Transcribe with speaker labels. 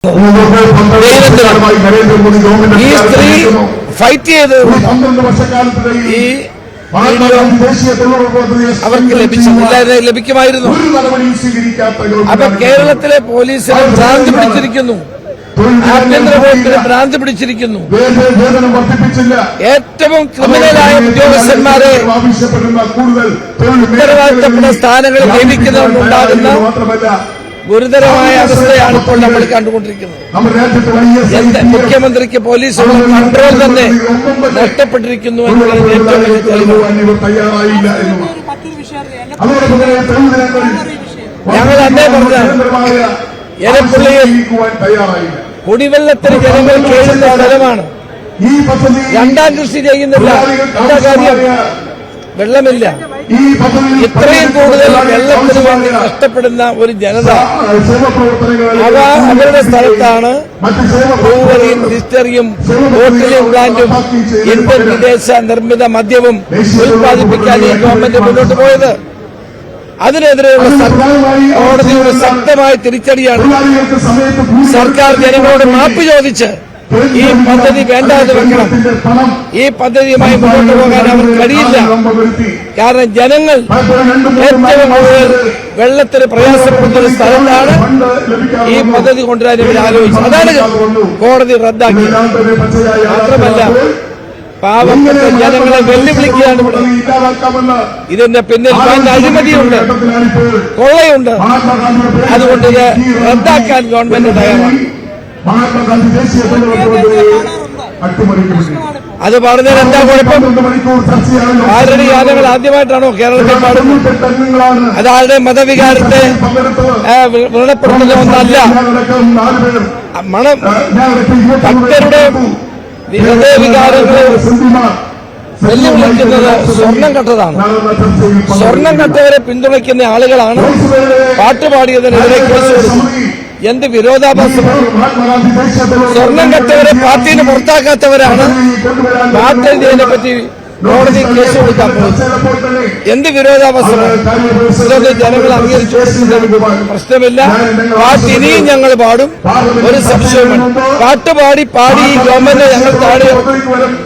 Speaker 1: ഈ സ്ത്രീ ഫൈറ്റ് ചെയ്ത് ഈ അവർക്ക് ലഭിക്കുമായിരുന്നു. അപ്പൊ കേരളത്തിലെ പോലീസിന് ഭ്രാന്ത് പിടിച്ചിരിക്കുന്നു, ആഭ്യന്തര വകുപ്പിന് ഭ്രാന്ത് പിടിച്ചിരിക്കുന്നു. ഏറ്റവും ക്രിമിനലായ ഉദ്യോഗസ്ഥന്മാരെ ഉത്തരവാദിത്തപ്പെട്ട സ്ഥാനങ്ങളിൽ നിയമിക്കുന്നതുകൊണ്ടുണ്ടാകുന്ന ഗുരുതരമായ അവസ്ഥയാണ് ഇപ്പോൾ നമ്മൾ കണ്ടുകൊണ്ടിരിക്കുന്നത്. മുഖ്യമന്ത്രിക്ക് പോലീസുള്ള കൺട്രോൾ തന്നെ നഷ്ടപ്പെട്ടിരിക്കുന്നു എന്നുള്ളത് ഏറ്റവും വലിയ തെളിവാണ്. ഞങ്ങൾ അന്നേ പറഞ്ഞതാണ്, എലപ്പുള്ളിയിൽ കുടിവെള്ളത്തിന് ജനങ്ങൾ കേഴുന്ന സ്ഥലമാണ്. രണ്ടാം കൃഷി ചെയ്യുന്നില്ല. എന്താ കാര്യം? വെള്ളമില്ല. ഇത്രയും കൂടുതൽ വെള്ളത്തിന് വേണ്ടി കഷ്ടപ്പെടുന്ന ഒരു ജനത അവരുടെ സ്ഥലത്താണ് ബ്രൂവറിയും ഡിസ്റ്ററിയും ബോട്ടിലിംഗ് പ്ലാന്റും ഇന്ത്യൻ വിദേശ നിർമ്മിത മദ്യവും ഉൽപ്പാദിപ്പിക്കാൻ ഈ ഗവൺമെന്റ് മുന്നോട്ട് പോയത്. അതിനെതിരെയുള്ള കോടതിയുടെ ശക്തമായ തിരിച്ചടിയാണ്. സർക്കാർ ജനങ്ങളോട് മാപ്പ് ചോദിച്ച് ഈ പദ്ധതി വേണ്ടാതെ വെക്കണം. ഈ പദ്ധതിയുമായി മുന്നോട്ട് പോകാൻ അവർക്ക് കഴിയില്ല. കാരണം ജനങ്ങൾ ഏറ്റവും കൂടുതൽ വെള്ളത്തിന് പ്രയാസപ്പെടുന്ന സ്ഥലത്താണ് ഈ പദ്ധതി കൊണ്ടുവരാൻ ഇവർ ആലോചിച്ചത്. അതാണ് കോടതി റദ്ദാക്കിയത്. മാത്രമല്ല, പാവപ്പെട്ട ജനങ്ങളെ വെല്ലുവിളിക്കുകയാണ് ഇവിടെ. ഇതിന്റെ പിന്നിൽ അഴിമതിയുണ്ട്, കൊള്ളയുണ്ട്. അതുകൊണ്ട് ഇത് റദ്ദാക്കാൻ ഗവൺമെന്റ് തയ്യാറാണ്. അത് പറഞ്ഞാൽ എന്താ കുഴപ്പം? ആരുടെ യാനങ്ങൾ ആദ്യമായിട്ടാണോ കേരളത്തിൽ പാടുന്നത്? അതാരുടെ മതവികാരത്തെ വ്രണപ്പെടുത്തുന്ന ഒന്നല്ല. ഭക്തരുടെ ഹൃദയവികാരങ്ങളെ വെല്ലുവിളിക്കുന്നത് സ്വർണം കട്ടതാണ്. സ്വർണം കട്ടവരെ പിന്തുണയ്ക്കുന്ന ആളുകളാണ് പാട്ടുപാടിയതിനെതിരെ കേസ് കൊടുക്കുന്നത്. എന്ത് വിരോധാഭാസമാണ്? സ്വർണം കട്ടവരെ പാർട്ടിയിൽ പുറത്താക്കാത്തവരാണ് പാട്ടെഴുതിയതിനെ പറ്റി കോടതി കേസ് കൊടുക്കാൻ പോകുന്നത്. എന്ത് വിരോധാഭാസമാണ്? ഇതൊക്കെ ജനങ്ങൾ അംഗീകരിച്ചു പ്രശ്നമില്ല. പാട്ട് ഇനിയും ഞങ്ങൾ പാടും, ഒരു സംശയമാണ്. പാട്ടുപാടി ഈ ഗവൺമെന്റ് ഞങ്ങൾ താഴെ